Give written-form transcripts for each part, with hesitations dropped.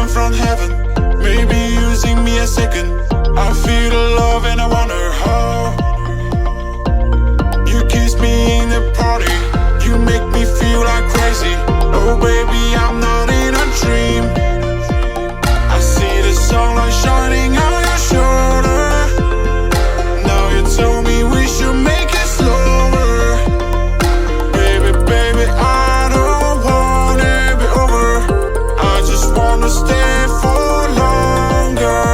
come from heaven, maybe using me a second. I feel the love and I wonder how. You kiss me in the party, you make me feel like crazy. Oh baby, I'm not in a dream. I see the sunlight shining on your shoulder. Now you told me we should make it slower. Baby, baby, I don't want it be over. I just wanna stay for longer.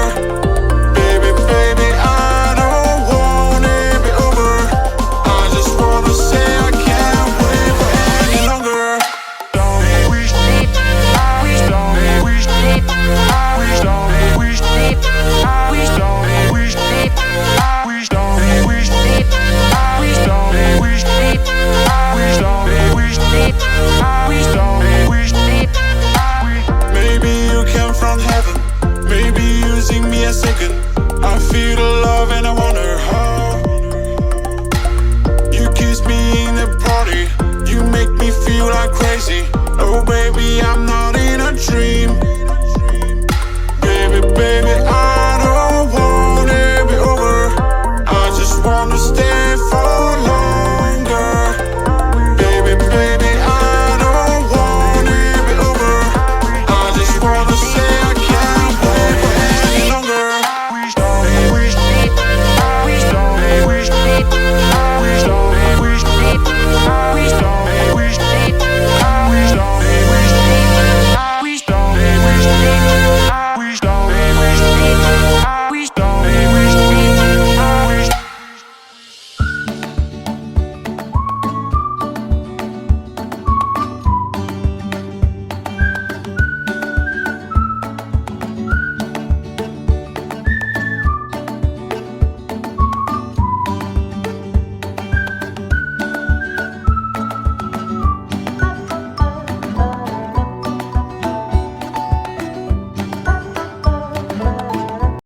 Baby, baby, I don't want it be over. I just wanna say I can't wait for any longer. Maybe you came from heaven, maybe using me a second. I feel the love and I wonder how. You kiss me in the party, you make me feel like crazy. Oh baby, I'm not